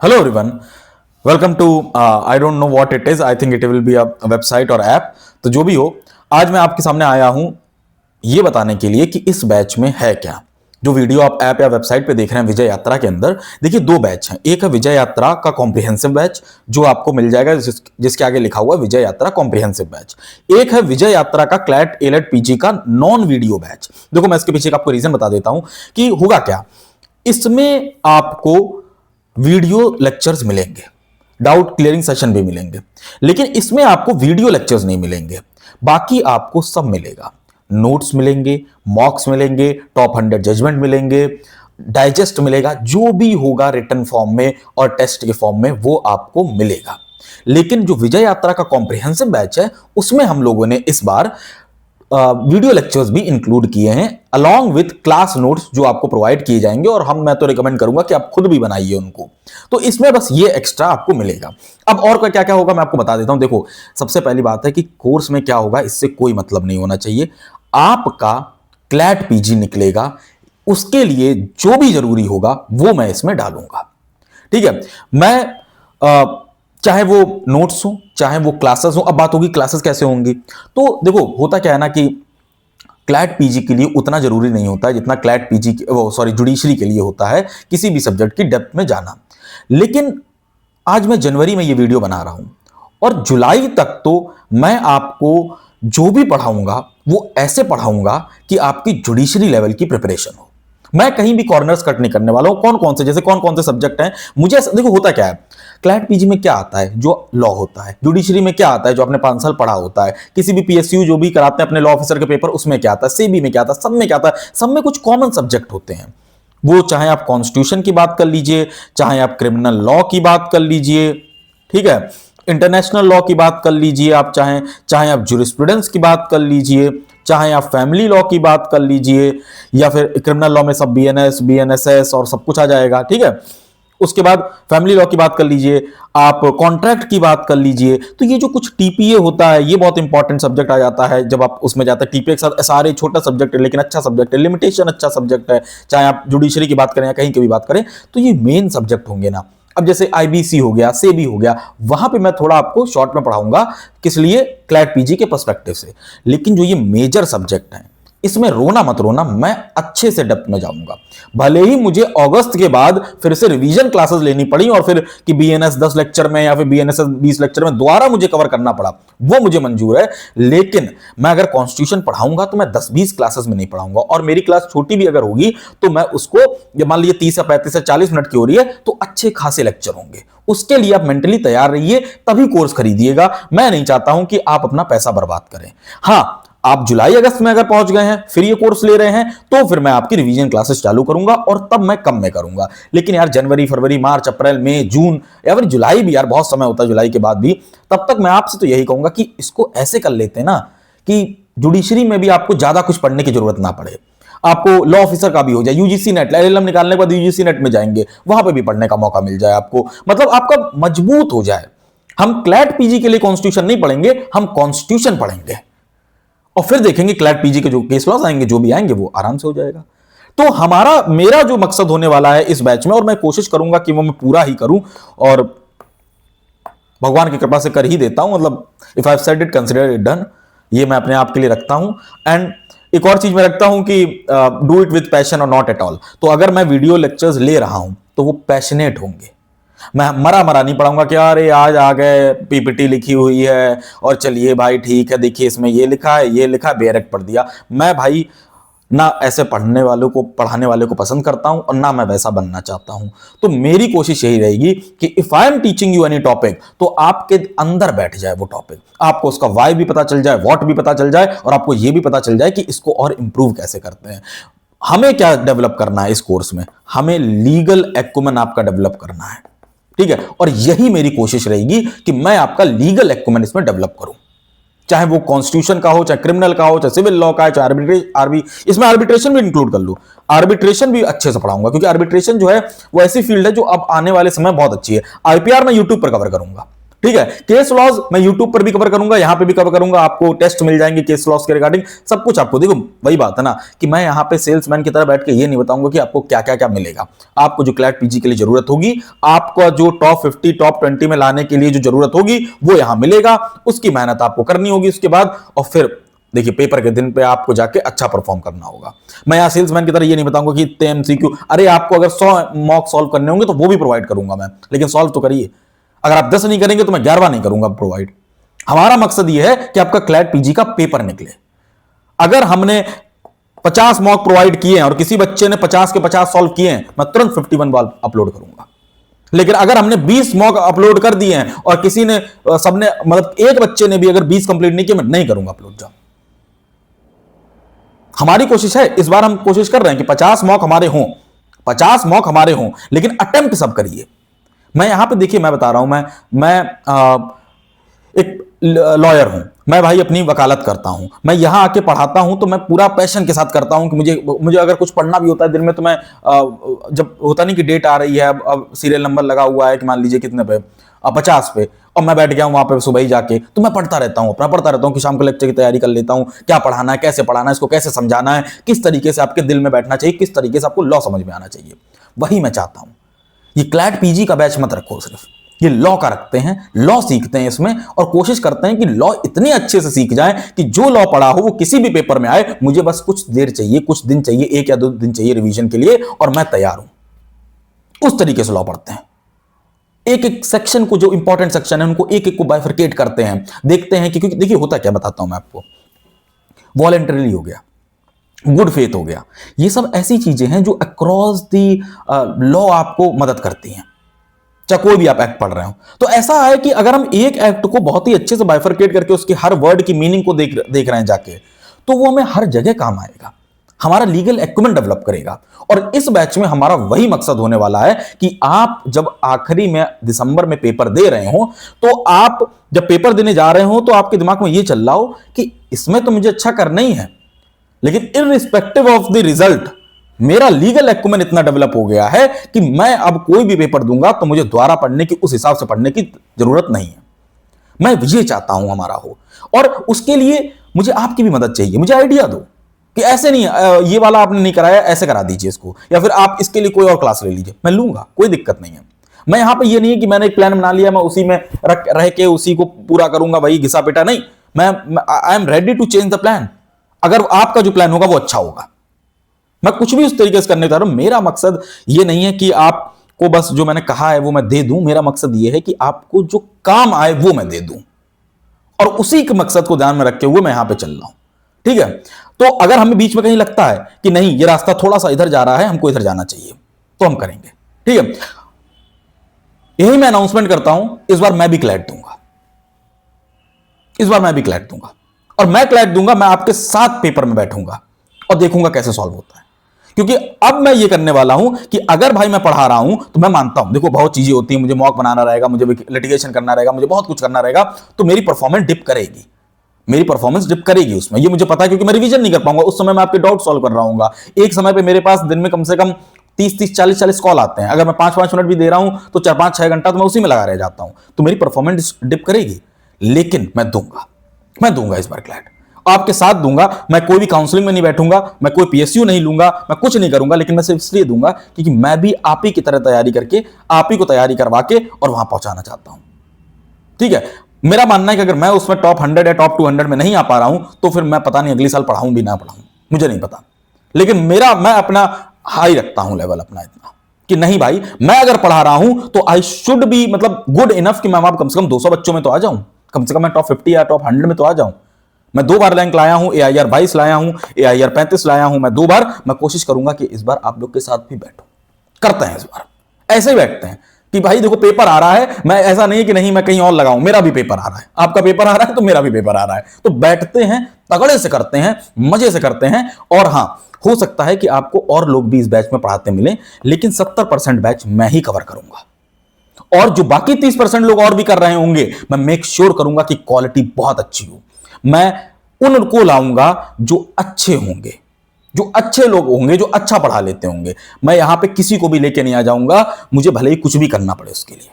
Hello everyone, welcome to I don't know what it is. I think it will be a website और app. तो जो भी हो, आज मैं आपके सामने आया हूं ये बताने के लिए कि इस बैच में है क्या. जो वीडियो आप ऐप या वेबसाइट पे देख रहे हैं विजय यात्रा के अंदर, देखिए दो बैच हैं. एक है विजय यात्रा का कॉम्प्रिहेंसिव बैच जो आपको मिल जाएगा जिसके आगे लिखा हुआ है विजय यात्रा कॉम्प्रिहेंसिव बैच. एक है विजय यात्रा का क्लैट एलेट पीजी का नॉन वीडियो बैच. देखो मैं इसके पीछे का आपको रीजन बता देता हूं कि होगा क्या. इसमें आपको वीडियो लेक्चर्स मिलेंगे, डाउट क्लियरिंग सेशन भी मिलेंगे, लेकिन इसमें आपको वीडियो लेक्चर्स नहीं मिलेंगे. बाकी आपको सब मिलेगा. नोट्स मिलेंगे, मॉक्स मिलेंगे, टॉप 100 जजमेंट मिलेंगे, डाइजेस्ट मिलेगा, जो भी होगा रिटन फॉर्म में और टेस्ट के फॉर्म में वो आपको मिलेगा. लेकिन जो विजय यात्रा का कॉम्प्रिहेंसिव बैच है उसमें हम लोगों ने इस बार वीडियो लेक्चर्स भी इंक्लूड किए हैं अलॉन्ग विथ क्लास नोट्स जो आपको प्रोवाइड किए जाएंगे, और मैं तो रिकमेंड करूंगा कि आप खुद भी बनाइए उनको. तो इसमें बस ये एक्स्ट्रा आपको मिलेगा. अब और क्या क्या होगा मैं आपको बता देता हूं. देखो सबसे पहली बात है कि कोर्स में क्या होगा इससे कोई मतलब नहीं होना चाहिए. आपका क्लैट पीजी निकलेगा, उसके लिए जो भी जरूरी होगा वो मैं इसमें डालूंगा. ठीक है. मैं चाहे वो नोट्स हो चाहे वो क्लासेस हो. अब बात होगी क्लासेस कैसे होंगी. तो देखो होता क्या है ना कि क्लैट पीजी के लिए उतना जरूरी नहीं होता है जितना क्लैट पीजी जुडिशरी के लिए होता है किसी भी सब्जेक्ट की डेप्थ में जाना. लेकिन आज मैं जनवरी में ये वीडियो बना रहा हूं और जुलाई तक तो मैं आपको जो भी पढ़ाऊंगा वो ऐसे पढ़ाऊंगा कि आपकी जुडिशरी लेवल की प्रिपरेशन हो. मैं कहीं भी कॉर्नर्स कट नहीं करने वाला हूं. कौन कौन से सब्जेक्ट हैं मुझे देखो होता क्या है. क्लैट पीजी में क्या आता है जो लॉ होता है, जुडिशरी में क्या आता है जो आपने 5 साल पढ़ा होता है, किसी भी पीएसयू जो भी कराते हैं अपने लॉ ऑफिसर के पेपर उसमें क्या आता है, सेबी में क्या आता है, सब में क्या आता है. सब में कुछ कॉमन सब्जेक्ट होते हैं. वो चाहे आप कॉन्स्टिट्यूशन की बात कर लीजिए, चाहे आप क्रिमिनल लॉ की बात कर लीजिए, ठीक है, इंटरनेशनल लॉ की बात कर लीजिए, आप चाहे आप ज्यूरिस्प्रूडेंस की बात कर लीजिए, चाहे आप फैमिली लॉ की बात कर लीजिए, या फिर क्रिमिनल लॉ में सब बीएनएस बीएनएसएस और सब कुछ आ जाएगा. ठीक है. उसके बाद फैमिली लॉ की बात कर लीजिए, आप कॉन्ट्रैक्ट की बात कर लीजिए. तो ये जो कुछ टीपीए होता है ये बहुत इंपॉर्टेंट सब्जेक्ट आ जाता है जब आप उसमें जाते हैं. टीपीए के साथ सारे छोटा सब्जेक्ट है लेकिन अच्छा सब्जेक्ट है, लिमिटेशन अच्छा सब्जेक्ट है. चाहे आप जुडिशरी की बात करें या कहीं की भी बात करें तो ये मेन सब्जेक्ट होंगे ना. अब जैसे आईबीसी हो गया, सेबी हो गया, वहां पे मैं थोड़ा आपको शॉर्ट में पढ़ाऊंगा. किस लिए? क्लैट पीजी के पर्सपेक्टिव से. लेकिन जो ये मेजर सब्जेक्ट हैं इसमें रोना मत रोना, मैं अच्छे से डेप्थ में जाऊंगा. भले ही मुझे अगस्त के बाद फिर से रिवीजन क्लासेस लेनी पड़ी और फिर कि बीएनएस 10 लेक्चर में या फिर बीएनएसएस 20 लेक्चर में दोबारा मुझे कवर करना पड़ा, वो मुझे मंजूर है. लेकिन मैं अगर कॉन्स्टिट्यूशन पढ़ाऊंगा तो मैं 10-20 क्लासेस में नहीं पढ़ाऊंगा. और मेरी क्लास छोटी भी अगर होगी तो मैं उसको, मान लीजिए 30 या 35 या 40 मिनट की हो रही है तो अच्छे खासे लेक्चर होंगे. उसके लिए आप मेंटली तैयार रहिए, तभी कोर्स खरीदिएगा. मैं नहीं चाहता हूं कि आप अपना पैसा बर्बाद करें. हां, आप जुलाई अगस्त में अगर पहुंच गए हैं फिर ये कोर्स ले रहे हैं तो फिर मैं आपकी रिवीजन क्लासेस चालू करूंगा और तब मैं कम में करूंगा. लेकिन यार जनवरी फरवरी मार्च अप्रैल मई जून या फिर जुलाई भी, यार बहुत समय होता है जुलाई के बाद भी, तब तक मैं आपसे तो यही कहूंगा कि इसको ऐसे कर लेते हैं ना कि जुडिशरी में भी आपको ज्यादा कुछ पढ़ने की जरूरत ना पड़े. आपको लॉ ऑफिसर का भी हो जाए, यूजीसी नेट एलएलएम निकालने के बाद यूजीसी नेट में जाएंगे, वहां पे भी पढ़ने का मौका मिल जाए आपको. मतलब आपका मजबूत हो जाए. हम क्लैट पीजी के लिए कॉन्स्टिट्यूशन नहीं पढ़ेंगे, हम कॉन्स्टिट्यूशन पढ़ेंगे और फिर देखेंगे क्लैट पीजी के जो केस लॉस आएंगे जो भी आएंगे वो आराम से हो जाएगा. तो मेरा जो मकसद होने वाला है इस बैच में, और मैं कोशिश करूंगा कि वो मैं पूरा ही करूं, और भगवान की कृपा से कर ही देता हूं. मतलब if I said it consider it done, ये मैं अपने आप के लिए रखता हूं. एंड एक और चीज मैं रखता हूं कि डू इट विथ पैशन और नॉट एट ऑल. तो अगर मैं वीडियो लेक्चर्स ले रहा हूं तो वो पैशनेट होंगे. मैं मरा मरा नहीं पढ़ाऊंगा कि अरे आज आ गए पीपीटी लिखी हुई है और चलिए भाई ठीक है देखिए इसमें ये लिखा है ये लिखा है, बेरक पढ़ दिया. मैं भाई ना ऐसे पढ़ाने वाले को पसंद करता हूं और ना मैं वैसा बनना चाहता हूं. तो मेरी कोशिश यही रहेगी कि if I am teaching you any topic तो आपके अंदर बैठ जाए वो टॉपिक, आपको उसका वाई भी पता चल जाए, व्हाट भी पता चल जाए, और आपको ये भी पता चल जाए कि इसको और इंप्रूव कैसे करते हैं. हमें क्या डेवलप करना है इस कोर्स में? हमें लीगल एक्यूमेन आपका डेवलप करना है. ठीक है. और यही मेरी कोशिश रहेगी कि मैं आपका लीगल एक्यूमेन इसमें डेवलप करूं, चाहे वो कॉन्स्टिट्यूशन का हो, चाहे क्रिमिनल का हो, चाहे सिविल लॉ का है, चाहे इसमें आर्बिट्रेशन भी इंक्लूड कर लूं. आर्बिट्रेशन भी अच्छे से पढ़ाऊंगा क्योंकि आर्बिट्रेशन जो है वो ऐसी फील्ड है जो अब आने वाले समय बहुत अच्छी है. आईपीआर मैं यूट्यूब पर कवर करूंगा. ठीक है। केस लॉज मैं यूट्यूब पर भी कवर करूंगा, यहां पे भी कवर करूंगा, आपको टेस्ट मिल जाएंगे केस लॉज के रिगार्डिंग, सब कुछ आपको। देखो वही बात है ना कि मैं यहां पे सेल्समैन की तरह बैठ के ये नहीं बताऊंगा कि आपको क्या क्या क्या मिलेगा। आपको जो क्लैट पीजी के लिए जरूरत होगी, आपको जो टॉप 50 टॉप 20 में लाने के लिए जो जरूरत होगी वो यहां मिलेगा, उसकी मेहनत आपको करनी होगी उसके बाद, और फिर देखिए पेपर के दिन पे आपको जाके अच्छा परफॉर्म करना होगा। मैं यहां सेल्समैन की तरह ये नहीं बताऊंगा कि इतने एमसीक्यू, अरे आपको अगर 100 मॉक सॉल्व करने होंगे तो वो भी प्रोवाइड करूंगा मैं, लेकिन सॉल्व तो करिए। अगर आप 10 नहीं करेंगे तो मैं 11वां नहीं करूंगा प्रोवाइड। हमारा मकसद यह है कि आपका क्लैट पीजी का पेपर निकले। अगर हमने 50 मॉक प्रोवाइड किए हैं और किसी बच्चे ने 50 के 50 सॉल्व किए हैं, मैं तुरंत 51 वाल अपलोड करूंगा। लेकिन अगर हमने 20 मॉक अपलोड कर दिए हैं और किसी ने सबने मतलब एक बच्चे ने भी अगर 20 कंप्लीट नहीं किए, मैं नहीं करूंगा अपलोड। जाओ, हमारी कोशिश है, इस बार हम कोशिश कर रहे हैं कि 50 मॉक हमारे हों, 50 मॉक हमारे हों, लेकिन अटेम्प्ट सब करिए। मैं यहां पे देखिए मैं बता रहा हूं, मैं एक लॉयर हूं, मैं भाई अपनी वकालत करता हूं, मैं यहां आके पढ़ाता हूं तो मैं पूरा पैशन के साथ करता हूं कि मुझे अगर कुछ पढ़ना भी होता है दिन में तो मैं जब होता नहीं कि डेट आ रही है, अब सीरियल नंबर लगा हुआ है कि मान लीजिए कितने पे 50 पे, और मैं बैठ गया हूं वहां पे सुबह ही जाके, तो मैं पढ़ता रहता हूं, अपना पढ़ता रहता हूं कि शाम को लेक्चर की तैयारी कर लेता हूं, क्या पढ़ाना है, कैसे पढ़ाना है, इसको कैसे समझाना है, किस तरीके से आपके दिल में बैठना चाहिए, किस तरीके से आपको लॉ समझ में आना चाहिए, वही मैं चाहता हूं। ये क्लैट पीजी का बैच मत रखो, सिर्फ ये लॉ का रखते हैं, लॉ सीखते हैं इसमें और कोशिश करते हैं कि लॉ इतने अच्छे से सीख जाए कि जो लॉ पढ़ा हो वो किसी भी पेपर में आए, मुझे बस कुछ देर चाहिए, कुछ दिन चाहिए, 1 या 2 दिन चाहिए रिवीजन के लिए और मैं तैयार हूं। उस तरीके से लॉ पढ़ते हैं। एक एक सेक्शन को, जो इंपॉर्टेंट सेक्शन है उनको एक एक को बाइफरकेट करते हैं, देखते हैं कि, क्योंकि देखिए होता क्या, बताता हूं मैं आपको। वॉलंटरीली हो गया, गुड फेथ हो गया, ये सब ऐसी चीजें हैं जो अक्रॉस दी लॉ आपको मदद करती हैं, चाहे कोई भी आप एक्ट पढ़ रहे हो। तो ऐसा है कि अगर हम एक एक्ट को बहुत ही अच्छे से बाइफरकेट करके उसके हर वर्ड की मीनिंग को देख रहे हैं जाके, तो वो हमें हर जगह काम आएगा, हमारा लीगल एक्यूमेंट डेवलप करेगा। और इस बैच में हमारा वही मकसद होने वाला है कि आप जब आखिरी में दिसंबर में पेपर दे रहे हो, तो आप जब पेपर देने जा रहे हो तो आपके दिमाग में यह चल रहा हो कि इसमें तो मुझे अच्छा करना ही है, लेकिन इररिस्पेक्टिव ऑफ द रिजल्ट मेरा लीगल एक्यूमेंट इतना डेवलप हो गया है कि मैं अब कोई भी पेपर दूंगा तो मुझे दोबारा पढ़ने की, उस हिसाब से पढ़ने की जरूरत नहीं है। मैं ये चाहता हूं हमारा हो, और उसके लिए मुझे आपकी भी मदद चाहिए। मुझे आइडिया दो कि ऐसे नहीं, ये वाला आपने नहीं कराया, ऐसे करा दीजिए इसको, या फिर आप इसके लिए कोई और क्लास ले लीजिए, मैं लूंगा, कोई दिक्कत नहीं है। मैं यहां पे ये नहीं है कि मैंने एक प्लान बना लिया, मैं उसी में रह के उसी को पूरा करूंगा, वही घिसा पिटा, नहीं। मैं I am ready to change the plan. अगर आपका जो प्लान होगा वो अच्छा होगा, मैं कुछ भी उस तरीके से करने जा रहा हूं। मेरा मकसद ये नहीं है कि आपको बस जो मैंने कहा है वो मैं दे दूं, मेरा मकसद ये है कि आपको जो काम आए वो मैं दे दूं, और उसी के मकसद को ध्यान में रखते हुए मैं यहां पे चल रहा हूं। ठीक है, तो अगर हमें बीच में कहीं लगता है कि नहीं ये रास्ता थोड़ा सा इधर जा रहा है, हमको इधर जाना चाहिए, तो हम करेंगे। ठीक है, यही मैं अनाउंसमेंट करता हूं, इस बार मैं भी क्लैट दूंगा, इस बार मैं भी क्लैट दूंगा, और मैं क्लैट दूंगा, मैं आपके साथ पेपर में बैठूंगा और देखूंगा कैसे सॉल्व होता है। क्योंकि अब मैं ये करने वाला हूं कि अगर भाई मैं पढ़ा रहा हूं तो मैं मानता हूं, देखो बहुत चीजें होती हैं, मुझे मॉक बनाना रहेगा, मुझे लिटिगेशन करना रहेगा, मुझे बहुत कुछ करना रहेगा, तो मेरी परफॉर्मेंस डिप करेगी, मेरी परफॉर्मेंस डिप करेगी उसमें, ये मुझे पता है, क्योंकि मैं रिवीजन नहीं कर पाऊंगा। उस समय मैं आपके डाउट सॉल्व कर रहा हूंगा। एक समय पे मेरे पास दिन में कम से कम 30-30, 40-40 कॉल आते हैं, अगर मैं 5-5 मिनट भी दे रहा हूं तो 4-5-6 घंटा तो मैं उसी में लगा रह जाता हूं, तो मेरी परफॉर्मेंस डिप करेगी। लेकिन मैं दूंगा इस बार क्लैट, आपके साथ दूंगा। मैं कोई भी काउंसलिंग में नहीं बैठूंगा, मैं कोई पीएसयू नहीं लूंगा, मैं कुछ नहीं करूंगा, लेकिन मैं सिर्फ इसलिए दूंगा क्योंकि मैं भी आप ही की तरह तैयारी करके, आप ही को तैयारी करवा के और वहां पहुंचाना चाहता हूं। ठीक है, मेरा मानना है कि अगर मैं उसमें टॉप 100 या टॉप 200 में नहीं आ पा रहा हूं तो फिर मैं पता नहीं अगली साल पढ़ाऊं भी ना पढ़ाऊं, मुझे नहीं पता। लेकिन मैं अपना हाई रखता हूं लेवल अपना इतना कि नहीं भाई, मैं अगर पढ़ा रहा हूं तो आई शुड बी मतलब गुड इनफ कि मैं वहां कम से कम 200 बच्चों में तो आ जाऊं, कम से कम मैं टॉप 50 या टॉप 100 में तो आ जाऊं। मैं 2 बार रैंक लाया हूं, AIR 22 लाया हूं, AIR 35 लाया हूं, मैं 2 बार। मैं कोशिश करूंगा कि इस बार आप लोग के साथ भी बैठो, करते हैं इस बार, ऐसे ही बैठते हैं कि भाई देखो पेपर आ रहा है, मैं ऐसा नहीं कि नहीं मैं कहीं और लगाऊं, मेरा भी पेपर आ रहा है, आपका पेपर आ रहा है तो मेरा भी पेपर आ रहा है, तो बैठते हैं, तगड़े से करते हैं, मजे से करते हैं। और हां, हो सकता है कि आपको और लोग भी इस बैच में पढ़ाते मिले, लेकिन 70% बैच मैं ही कवर करूंगा, और जो बाकी 30% लोग और भी कर रहे होंगे, मैं मेक श्योर करूंगा कि क्वालिटी बहुत अच्छी हो। मैं उनको लाऊंगा जो अच्छे होंगे, जो अच्छे लोग होंगे, जो अच्छा पढ़ा लेते होंगे। मैं यहां पे किसी को भी लेके नहीं आ जाऊंगा, मुझे भले ही कुछ भी करना पड़े उसके लिए।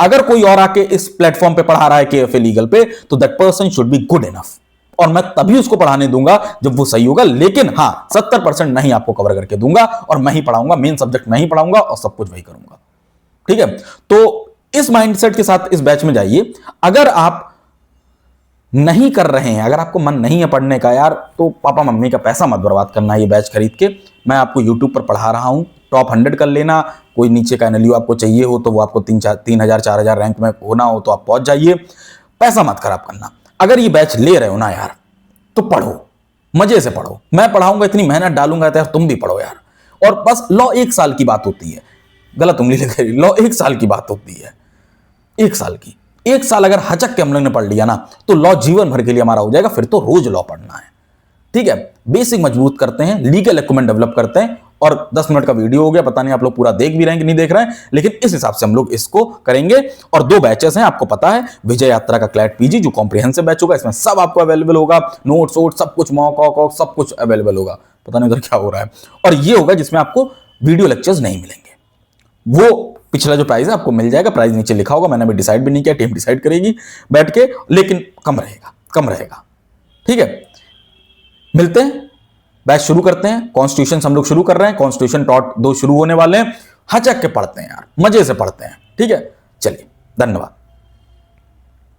अगर कोई और आके इस प्लेटफॉर्म पे पढ़ा रहा है केएफए लीगल पे, तो that person should be good enough, और मैं तभी उसको पढ़ाने दूंगा जब वो सही होगा। लेकिन हां, 70% नहीं आपको कवर करके दूंगा, और मैं ही पढ़ाऊंगा, मेन सब्जेक्ट मैं ही पढ़ाऊंगा और सब कुछ वही करूंगा। ठीक है, तो इस माइंडसेट के साथ इस बैच में जाइए। अगर आप नहीं कर रहे हैं, अगर आपको मन नहीं है पढ़ने का यार, तो पापा मम्मी का पैसा मत बर्बाद करना ये बैच खरीद के। मैं आपको यूट्यूब पर पढ़ा रहा हूं, टॉप 100 कर लेना। कोई नीचे का एनएलयू आपको चाहिए हो तो वो आपको 3,000 4,000 रैंक में होना हो तो आप पहुंच जाइए। पैसा मत खराब करना। अगर ये बैच ले रहे हो ना यार, तो पढ़ो, मजे से पढ़ो। मैं पढ़ाऊंगा, इतनी मेहनत डालूंगा तो यार तुम भी पढ़ो यार। और बस लॉ 1 साल की बात होती है, गलत उंगली लग रही, लॉ 1 साल की बात होती है, 1 साल की। 1 साल अगर हचक के हम लोग ने पढ़ लिया ना, तो लॉ जीवन भर के लिए हमारा हो जाएगा। फिर तो रोज लॉ पढ़ना है। ठीक है, बेसिक मजबूत करते हैं, लीगल एक्यूमेंट डेवलप करते हैं। और 10 मिनट का वीडियो हो गया, पता नहीं आप लोग पूरा देख भी रहे हैं कि नहीं देख रहे हैं, लेकिन इस हिसाब से हम लोग इसको करेंगे। और 2 बैचेस हैं, आपको पता है, विजय यात्रा का क्लैट पीजी जो कॉम्प्रिहेंसिव बैच होगा, इसमें सब आपको अवेलेबल होगा, नोट्स वोट सब कुछ, मॉक वॉक सब कुछ अवेलेबल होगा। पता नहीं उधर क्या हो रहा है। और ये होगा जिसमें आपको वीडियो लेक्चर्स नहीं मिलेंगे। वो पिछला जो प्राइस है आपको मिल जाएगा, प्राइस नीचे लिखा होगा, मैंने अभी डिसाइड भी नहीं किया, टीम डिसाइड करेगी बैठ के, लेकिन कम रहेगा, कम रहेगा। ठीक है, मिलते हैं, बैच शुरू करते हैं। कॉन्स्टिट्यूशन हम लोग शुरू कर रहे हैं, कॉन्स्टिट्यूशन टॉट 2 शुरू होने वाले हैं। हचक के पढ़ते हैं यार, मजे से पढ़ते हैं। ठीक है, चलिए, धन्यवाद।